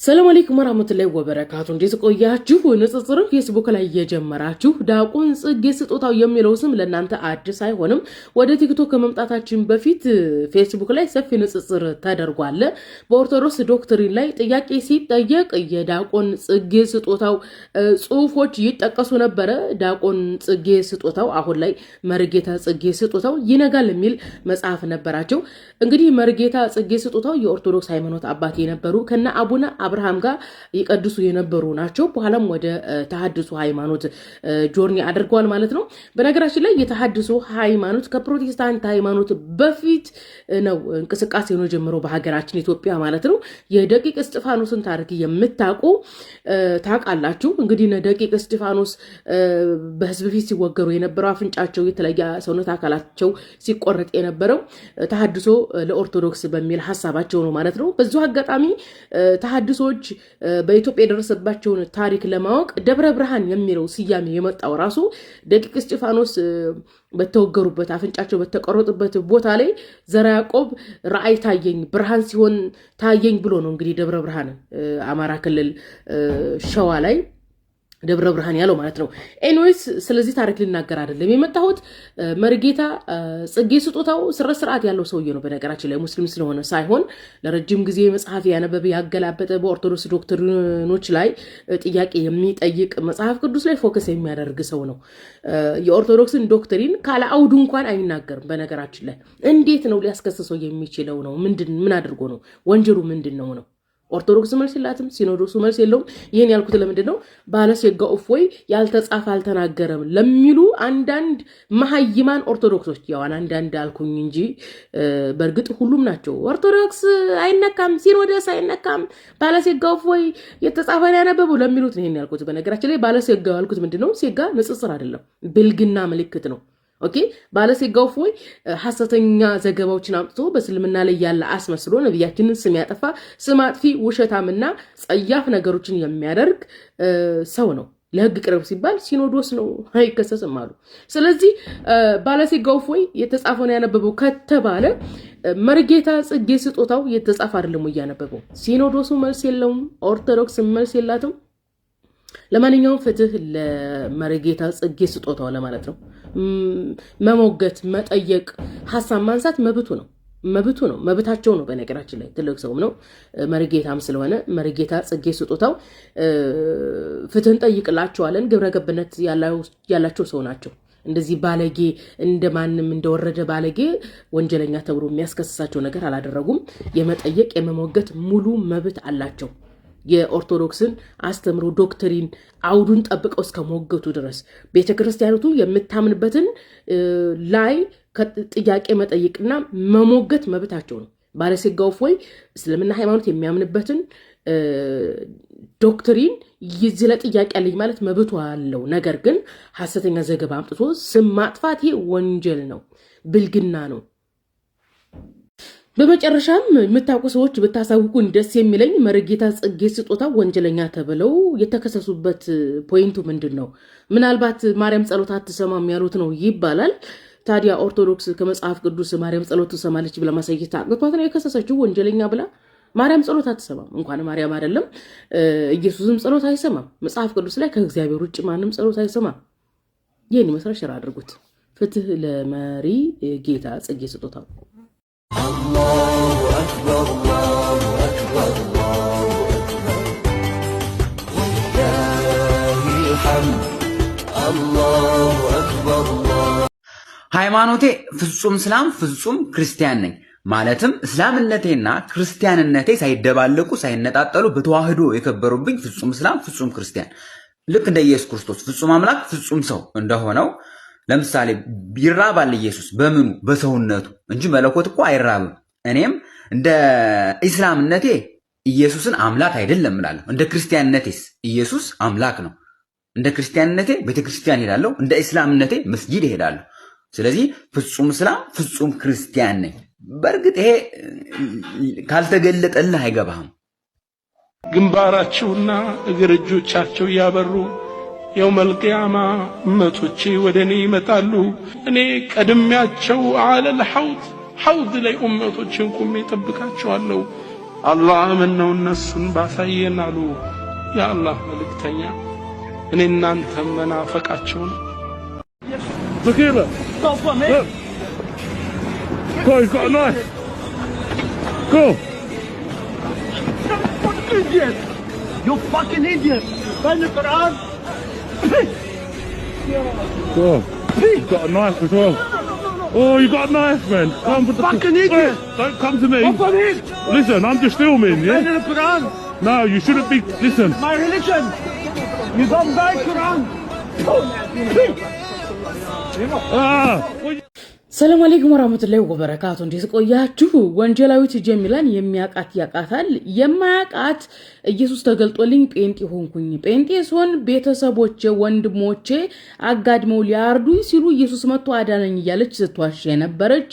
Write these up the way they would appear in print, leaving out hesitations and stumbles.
ሰላም አለይኩም ወራህመቱላሂ ወበረካቱ። እንዴት ቆያችሁ? ንጽጽር ፌስቡክ ላይ እየጀመራችሁ ዲያቆን ጽጌ ስጦታው የሚለው ስም ለእናንተ አዲስ አይሆንም። ወደ ቲክቶክ ከመምጣታችን በፊት ፌስቡክ ላይ ሰፊ ንጽጽር ተደርጓል። በኦርቶዶክስ ዶክትሪን ላይ ጥያቄ ሲጠየቅ የዲያቆን ጽጌ ስጦታው ጽሁፎች ይጠቀሱ ነበረ። ዲያቆን ጽጌ ስጦታው አሁን ላይ መርጌታ ጽጌ ስጦታው ይነጋል የሚል መጽሐፍ ነበራቸው። እንግዲህ መርጌታ ጽጌ ስጦታው የኦርቶዶክስ ሃይማኖት አባት የነበሩ ከነ አቡነ አብርሃም ጋር ይቀድሱ የነበሩ ናቸው። በኋላም ወደ ተሐድሶ ሃይማኖት ጆርኒ አድርገዋል ማለት ነው። በነገራችን ላይ የተሐድሶ ሃይማኖት ከፕሮቴስታንት ሃይማኖት በፊት ነው እንቅስቃሴ ነው ጀምሮ በሀገራችን ኢትዮጵያ ማለት ነው። የደቂቅ እስጢፋኖስን ታሪክ የምታውቁ ታውቃላችሁ። እንግዲህ ደቂቅ እስጢፋኖስ በህዝብ ፊት ሲወገሩ የነበረው አፍንጫቸው የተለየ ሰውነት አካላቸው ሲቆረጥ የነበረው ተሐድሶ ለኦርቶዶክስ በሚል ሐሳባቸው ነው ማለት ነው። በዚሁ አጋጣሚ ተሐድሶች በኢትዮጵያ የደረሰባቸውን ታሪክ ለማወቅ ደብረ ብርሃን የሚለው ስያሜ የመጣው ራሱ ደቂቅ እስጢፋኖስ በተወገሩበት አፍንጫቸው በተቆረጡበት ቦታ ላይ ዘራ ያዕቆብ ራእይ ታየኝ ብርሃን ሲሆን ታየኝ ብሎ ነው እንግዲህ ደብረ ብርሃን አማራ ክልል ሸዋ ላይ ደብረ ብርሃን ያለው ማለት ነው። ኤኒዌይስ ስለዚህ ታሪክ ልናገር አይደለም የመጣሁት። መርጌታ ጽጌ ስጦታው ስርዓት ያለው ሰውዬ ነው። በነገራችን ላይ ሙስሊም ስለሆነ ሳይሆን ለረጅም ጊዜ መጽሐፍ ያነበበ ያገላበጠ በኦርቶዶክስ ዶክትሪኖች ላይ ጥያቄ የሚጠይቅ መጽሐፍ ቅዱስ ላይ ፎከስ የሚያደርግ ሰው ነው። የኦርቶዶክስን ዶክትሪን ካለ አውዱ እንኳን አይናገርም። በነገራችን ላይ እንዴት ነው ሊያስከስሰው የሚችለው ነው? ምን አድርጎ ነው? ወንጀሉ ምንድን ነው? ኦርቶዶክስ መልስ የላትም፣ ሲኖዶሱ መልስ የለውም። ይህን ያልኩት ለምንድን ነው? ባለሴጋ እፎይ ያልተጻፈ አልተናገረም ለሚሉ አንዳንድ መሀይማን ኦርቶዶክሶች፣ ያው አንዳንድ አልኩኝ እንጂ በእርግጥ ሁሉም ናቸው። ኦርቶዶክስ አይነካም፣ ሲኖዶስ አይነካም፣ ባለሴጋ እፎይ የተጻፈን ያነበቡ ለሚሉት ይህን ያልኩት። በነገራችን ላይ ባለሴጋ ያልኩት ምንድን ነው? ሴጋ ንጽጽር አይደለም፣ ብልግና ምልክት ነው። ኦኬ ባለሴጋው ፎይ ሐሰተኛ ዘገባዎችን አምጥቶ በእስልምና ላይ ያለ አስመስሎ ነብያችንን ስም ያጠፋ ስም አጥፊ ውሸታምና ጸያፍ ነገሮችን የሚያደርግ ሰው ነው። ለህግ ቅርብ ሲባል ሲኖዶስ ነው አይከሰስም አሉ። ስለዚህ ባለሴጋው ፎይ የተጻፈውን ያነበበው ከተባለ መርጌታ ጽጌ ስጦታው የተጻፈ አይደለም ያነበበው። ሲኖዶሱ መልስ የለውም፣ ኦርቶዶክስ መልስ የላትም። ለማንኛውም ፍትህ ለመርጌታ ጽጌ ስጦታው ለማለት ነው። መሞገት፣ መጠየቅ፣ ሐሳብ ማንሳት መብቱ ነው፣ መብታቸው ነው። በነገራችን ላይ ትልቅ ሰውም ነው መርጌታም ስለሆነ መርጌታ ጽጌ ስጦታው ፍትህን ጠይቅላቸዋለን። ግብረ ገብነት ያላቸው ሰው ናቸው። እንደዚህ ባለጌ እንደማንም እንደወረደ ባለጌ ወንጀለኛ ተብሎ የሚያስከስሳቸው ነገር አላደረጉም። የመጠየቅ የመሞገት ሙሉ መብት አላቸው። የኦርቶዶክስን አስተምሮ ዶክትሪን አውዱን ጠብቀው እስከሞገቱ ድረስ ቤተክርስቲያኒቱ የምታምንበትን ላይ ጥያቄ መጠየቅና መሞገት መብታቸው ነው። ባለሴጋው ፎይ እስልምና ሃይማኖት የሚያምንበትን ዶክትሪን ይዝለ ጥያቄ አለኝ ማለት መብቱ አለው። ነገር ግን ሐሰተኛ ዘገባ አምጥቶ ስም ማጥፋት ወንጀል ነው፣ ብልግና ነው። በመጨረሻም የምታውቁ ሰዎች ብታሳውቁን ደስ የሚለኝ መርጌታ ጽጌ ስጦታው ወንጀለኛ ተብለው የተከሰሱበት ፖይንቱ ምንድን ነው? ምናልባት ማርያም ጸሎት አትሰማም ያሉት ነው ይባላል። ታዲያ ኦርቶዶክስ ከመጽሐፍ ቅዱስ ማርያም ጸሎት ትሰማለች ብላ ማሳየት አቅቷት ነው የከሰሰችው ወንጀለኛ ብላ። ማርያም ጸሎት አትሰማም። እንኳን ማርያም አይደለም ኢየሱስም ጸሎት አይሰማም። መጽሐፍ ቅዱስ ላይ ከእግዚአብሔር ውጭ ማንም ጸሎት አይሰማም። ይህን ይመስላል። ሸራ አድርጉት። ፍትህ ለመሪ ጌታ ጽጌ ስጦታው። الله أكبر الله أكبر الله أكبر ولله الحمد الله أكبر الله ሃይማኖቴ ፍጹም እስላም ፍጹም ክርስቲያን ነኝ ማለትም እስላምነቴና ክርስቲያንነቴ ሳይደባለቁ ሳይነጣጠሉ በተዋህዶ የከበሩብኝ ፍጹም እስላም ፍጹም ክርስቲያን ልክ እንደ ኢየሱስ ክርስቶስ ፍጹም አምላክ ፍጹም ሰው እንደሆነው ለምሳሌ ይራባል ኢየሱስ በምኑ በሰውነቱ እንጂ መለኮት እኮ አይራብም። እኔም እንደ እስላምነቴ ኢየሱስን አምላክ አይደለም እላለሁ። እንደ ክርስቲያንነቴስ ኢየሱስ አምላክ ነው። እንደ ክርስቲያንነቴ ቤተክርስቲያን ሄዳለሁ፣ እንደ እስላምነቴ መስጊድ ሄዳለሁ። ስለዚህ ፍጹም እስላም ፍጹም ክርስቲያን ነኝ። በእርግጥ ይሄ ካልተገለጠልህ አይገባህም። ግንባራቸውና እግር እጆቻቸው ያበሩ የውመል ቂያማ እመቶቼ ወደኔ ይመጣሉ። እኔ ቀድሚያቸው አለል ሐውድ ላይ ኡመቶችን ቁሜ ጠብቃቸዋለሁ። አላህ ምነው እነሱን ባሳየን አሉ የአላህ መልእክተኛ። እኔ እናንተም መናፈቃቸው ነው። Tequila. Go for me. Go, he's got a knife. Go. You idiot. You fucking idiot. Find the Quran. Go. He's got a knife as well. Oh, you got a knife, man. Come with the fucking idiot. Wait, don't come to me. Go for me. Listen, I'm just filming, yeah? Find the Quran. No, you shouldn't be. Listen. My religion. You don't buy Quran. ሰላም አለይኩም ወራህመቱላሂ ወበረካቱ። እንዴት ቆያችሁ? ወንጀላዊት ጀሚላን የሚያቃት ያቃታል፣ የማያቃት ኢየሱስ ተገልጦልኝ ጴንጤ ሆንኩኝ፣ ጴንጤ ሲሆን ቤተሰቦቼ ወንድሞቼ አጋድመው ሊያርዱኝ ሲሉ ኢየሱስ መጥቶ አዳነኝ እያለች ስትዋሽ የነበረች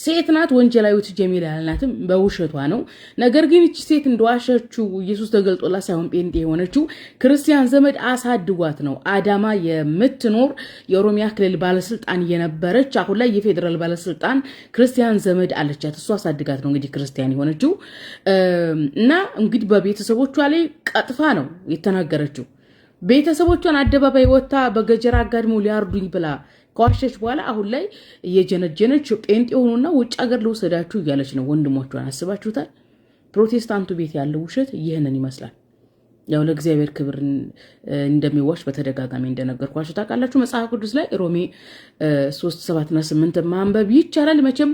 ሴት ናት። ወንጀላዊት ጀሚላ ያልናትም በውሸቷ ነው። ነገር ግን እቺ ሴት እንደዋሸችው ኢየሱስ ተገልጦላት ሳይሆን ጴንጤ የሆነችው ክርስቲያን ዘመድ አሳድጓት ነው። አዳማ የምትኖር የኦሮሚያ ክልል ባለስልጣን የነበረች አሁን ላይ የፌደራል ባለስልጣን ክርስቲያን ዘመድ አለቻት። እሷ አሳድጋት ነው እንግዲህ ክርስቲያን የሆነችው እና እንግዲህ በቤተሰቦቿ ላይ ቀጥፋ ነው የተናገረችው። ቤተሰቦቿን አደባባይ ወጣ በገጀራ አጋድመው ሊያርዱኝ ብላ ከዋሸች በኋላ አሁን ላይ እየጀነጀነች ጴንጤ ሆኖና ውጭ ሀገር ልወሰዳችሁ እያለች ነው ወንድሞቿን። አስባችሁታል? ፕሮቴስታንቱ ቤት ያለው ውሸት ይህንን ይመስላል። ያው ለእግዚአብሔር ክብር እንደሚዋሽ በተደጋጋሚ እንደነገርኳችሁ ታውቃላችሁ። መጽሐፍ ቅዱስ ላይ ሮሜ 3:7-8 ማንበብ ይቻላል። መቼም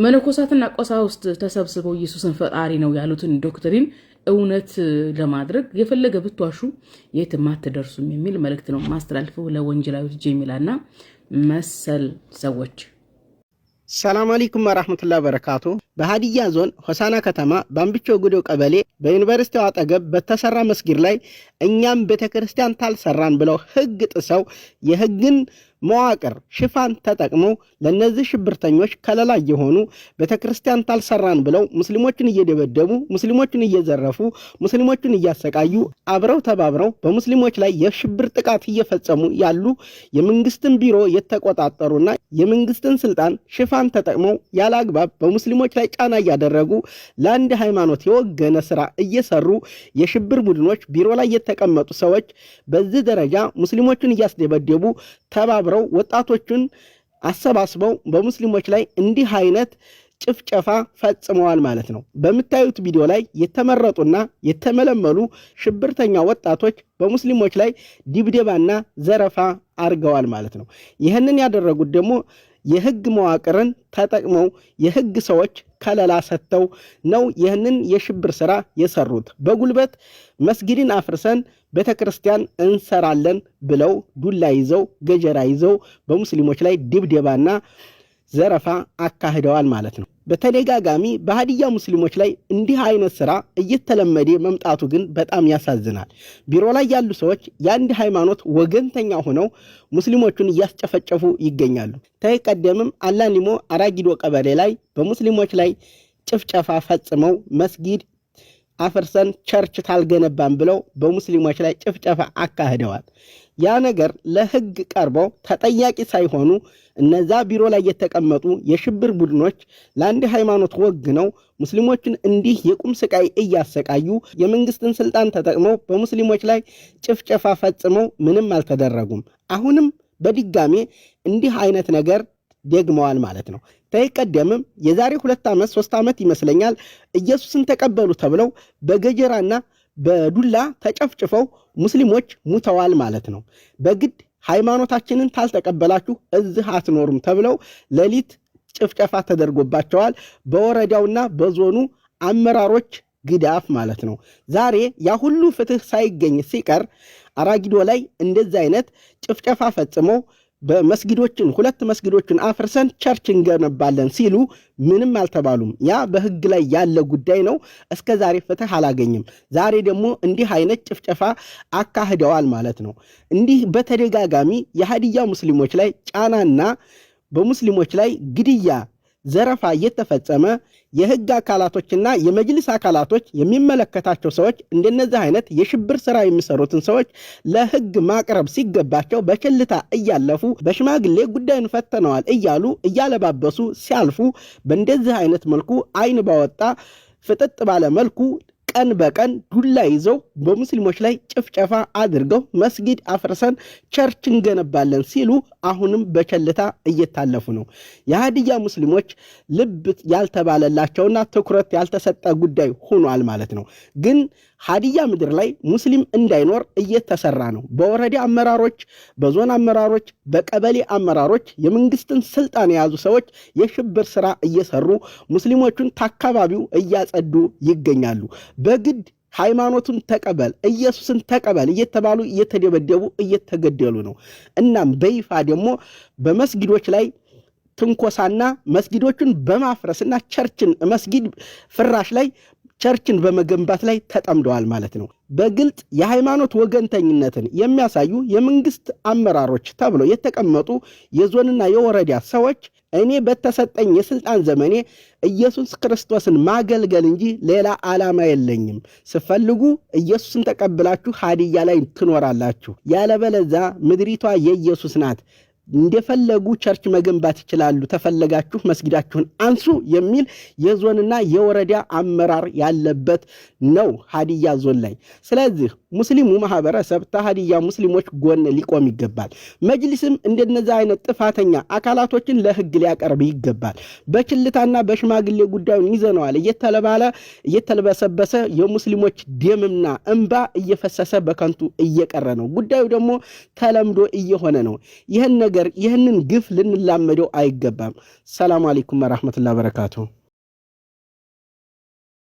መነኮሳትና ቀሳውስት ተሰብስበው ኢየሱስን ፈጣሪ ነው ያሉትን ዶክትሪን እውነት ለማድረግ የፈለገ ብትዋሹ የትም አትደርሱም የሚል መልእክት ነው ማስተላልፈው ለወንጀላዊት ጀሚላና መሰል ሰዎች። ሰላም አለይኩም ወራህመቱላሂ ወበረካቱ። በሃዲያ ዞን ሆሳና ከተማ ባምብቾ ጉዶ ቀበሌ በዩኒቨርሲቲው አጠገብ በተሰራ መስጊድ ላይ እኛም ቤተክርስቲያን ታልሰራን ብለው ህግ ጥሰው የህግን መዋቅር ሽፋን ተጠቅመው ለነዚህ ሽብርተኞች ከለላ የሆኑ ቤተክርስቲያን ታልሰራን ብለው ሙስሊሞችን እየደበደቡ ሙስሊሞችን እየዘረፉ ሙስሊሞችን እያሰቃዩ አብረው ተባብረው በሙስሊሞች ላይ የሽብር ጥቃት እየፈጸሙ ያሉ የመንግስትን ቢሮ የተቆጣጠሩና የመንግስትን ስልጣን ሽፋን ተጠቅመው ያለ አግባብ በሙስሊሞች ላይ ጫና እያደረጉ ለአንድ ሃይማኖት የወገነ ስራ እየሰሩ የሽብር ቡድኖች ቢሮ ላይ የተቀመጡ ሰዎች በዚህ ደረጃ ሙስሊሞችን እያስደበደቡ ተባብረው ወጣቶችን አሰባስበው በሙስሊሞች ላይ እንዲህ አይነት ጭፍጨፋ ፈጽመዋል ማለት ነው። በምታዩት ቪዲዮ ላይ የተመረጡና የተመለመሉ ሽብርተኛ ወጣቶች በሙስሊሞች ላይ ድብደባና ዘረፋ አርገዋል ማለት ነው። ይህንን ያደረጉት ደግሞ የህግ መዋቅርን ተጠቅመው የህግ ሰዎች ከለላ ሰጥተው ነው ይህንን የሽብር ስራ የሰሩት። በጉልበት መስጊድን አፍርሰን ቤተክርስቲያን እንሰራለን ብለው ዱላ ይዘው ገጀራ ይዘው በሙስሊሞች ላይ ድብደባና ዘረፋ አካሂደዋል ማለት ነው። በተደጋጋሚ በሃዲያ ሙስሊሞች ላይ እንዲህ አይነት ስራ እየተለመደ መምጣቱ ግን በጣም ያሳዝናል። ቢሮ ላይ ያሉ ሰዎች የአንድ ሃይማኖት ወገንተኛ ሆነው ሙስሊሞቹን እያስጨፈጨፉ ይገኛሉ። ተቀደምም አላኒሞ አራጊዶ ቀበሌ ላይ በሙስሊሞች ላይ ጭፍጨፋ ፈጽመው መስጊድ አፈርሰን ቸርች ታልገነባን ብለው በሙስሊሞች ላይ ጭፍጨፋ አካሂደዋል። ያ ነገር ለህግ ቀርበው ተጠያቂ ሳይሆኑ እነዛ ቢሮ ላይ የተቀመጡ የሽብር ቡድኖች ለአንድ ሃይማኖት ወግነው ሙስሊሞችን እንዲህ የቁም ስቃይ እያሰቃዩ የመንግስትን ስልጣን ተጠቅመው በሙስሊሞች ላይ ጭፍጨፋ ፈጽመው ምንም አልተደረጉም። አሁንም በድጋሜ እንዲህ አይነት ነገር ደግመዋል ማለት ነው። ተቀደምም የዛሬ 2 ዓመት 3 ዓመት ይመስለኛል ኢየሱስን ተቀበሉ ተብለው በገጀራና በዱላ ተጨፍጭፈው ሙስሊሞች ሙተዋል ማለት ነው። በግድ ሃይማኖታችንን ታልተቀበላችሁ እዚህ አትኖሩም ተብለው ሌሊት ጭፍጨፋ ተደርጎባቸዋል በወረዳውና በዞኑ አመራሮች ግዳፍ ማለት ነው። ዛሬ ያ ሁሉ ፍትህ ሳይገኝ ሲቀር አራጊዶ ላይ እንደዚህ አይነት ጭፍጨፋ ፈጽመው በመስጊዶችን 2 መስጊዶችን አፍርሰን ቸርች እንገነባለን ሲሉ ምንም አልተባሉም። ያ በህግ ላይ ያለ ጉዳይ ነው። እስከ ዛሬ ፍትህ አላገኝም። ዛሬ ደግሞ እንዲህ አይነት ጭፍጨፋ አካሂደዋል ማለት ነው። እንዲህ በተደጋጋሚ የሃዲያ ሙስሊሞች ላይ ጫናና በሙስሊሞች ላይ ግድያ ዘረፋ እየተፈጸመ የህግ አካላቶችና የመጅልስ አካላቶች የሚመለከታቸው ሰዎች እንደነዚህ አይነት የሽብር ስራ የሚሰሩትን ሰዎች ለህግ ማቅረብ ሲገባቸው በችልታ እያለፉ በሽማግሌ ጉዳዩን ፈተነዋል እያሉ እያለባበሱ ሲያልፉ በእንደዚህ አይነት መልኩ አይን ባወጣ ፍጥጥ ባለ መልኩ ቀን በቀን ዱላ ይዘው በሙስሊሞች ላይ ጭፍጨፋ አድርገው መስጊድ አፍርሰን ቸርች እንገነባለን ሲሉ አሁንም በቸልታ እየታለፉ ነው። የሃዲያ ሙስሊሞች ልብ ያልተባለላቸውና ትኩረት ያልተሰጠ ጉዳይ ሆኗል ማለት ነው። ግን ሃዲያ ምድር ላይ ሙስሊም እንዳይኖር እየተሰራ ነው። በወረዳ አመራሮች፣ በዞን አመራሮች፣ በቀበሌ አመራሮች የመንግስትን ስልጣን የያዙ ሰዎች የሽብር ስራ እየሰሩ ሙስሊሞቹን ታካባቢው እያጸዱ ይገኛሉ። በግድ ሃይማኖቱን ተቀበል ኢየሱስን ተቀበል እየተባሉ እየተደበደቡ እየተገደሉ ነው። እናም በይፋ ደግሞ በመስጊዶች ላይ ትንኮሳና መስጊዶችን በማፍረስና ቸርችን መስጊድ ፍራሽ ላይ ቸርችን በመገንባት ላይ ተጠምደዋል ማለት ነው። በግልጽ የሃይማኖት ወገንተኝነትን የሚያሳዩ የመንግስት አመራሮች ተብሎ የተቀመጡ የዞንና የወረዳ ሰዎች እኔ በተሰጠኝ የስልጣን ዘመኔ ኢየሱስ ክርስቶስን ማገልገል እንጂ ሌላ ዓላማ የለኝም፣ ስፈልጉ ኢየሱስን ተቀብላችሁ ሃዲያ ላይ ትኖራላችሁ፣ ያለበለዚያ ምድሪቷ የኢየሱስ ናት፣ እንደፈለጉ ቸርች መገንባት ይችላሉ፣ ተፈለጋችሁ መስጊዳችሁን አንሱ የሚል የዞንና የወረዳ አመራር ያለበት ነው ሃዲያ ዞን ላይ። ስለዚህ ሙስሊሙ ማህበረሰብ ተሃዲያ ሙስሊሞች ጎን ሊቆም ይገባል። መጅሊስም እንደነዛ አይነት ጥፋተኛ አካላቶችን ለህግ ሊያቀርብ ይገባል። በችልታና በሽማግሌ ጉዳዩን ይዘነዋል እየተለባለ እየተለበሰበሰ የሙስሊሞች ደምና እንባ እየፈሰሰ በከንቱ እየቀረ ነው። ጉዳዩ ደግሞ ተለምዶ እየሆነ ነው። ይህንን ግፍ ልንላመደው አይገባም። ሰላም አለይኩም ወራህመቱላሂ ወበረካቱሁ።